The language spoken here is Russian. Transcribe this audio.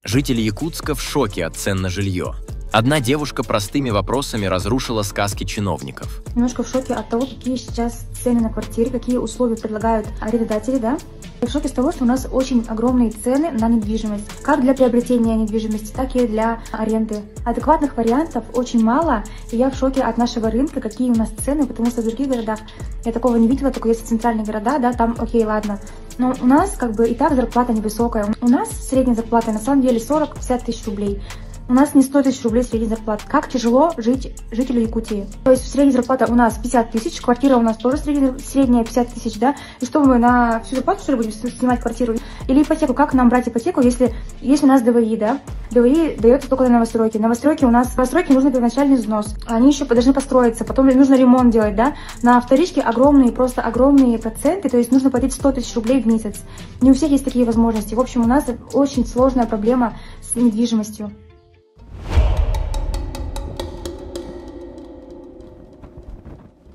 Жители Якутска в шоке от цен на жилье. Одна девушка простыми вопросами разрушила сказки чиновников. Немножко в шоке от того, какие сейчас цены на квартиры, какие условия предлагают арендодатели, да? Я в шоке с того, что у нас очень огромные цены на недвижимость. Как для приобретения недвижимости, так и для аренды. Адекватных вариантов очень мало, и я в шоке от нашего рынка, какие у нас цены, потому что в других городах я такого не видела, только если центральные города, да, там окей, ладно. Но у нас как бы и так зарплата невысокая. У нас средняя зарплата на самом деле 40-50 тысяч рублей. У нас не 100 тысяч рублей средняя зарплата. Как тяжело жить жителю Якутии. То есть средняя зарплата у нас 50 тысяч, квартира у нас тоже средняя 50 тысяч, да? И что мы на всю зарплату, что ли, будем снимать квартиру? Или ипотеку? Как нам брать ипотеку, если у нас ДВИ, да? ДВИ дается только на новостройки. Новостройки у нас, в новостройке нужен первоначальный взнос. Они еще должны построиться, потом нужно ремонт делать, да? На вторичке огромные, просто огромные проценты, то есть нужно платить 100 тысяч рублей в месяц. Не у всех есть такие возможности. В общем, у нас очень сложная проблема с недвижимостью.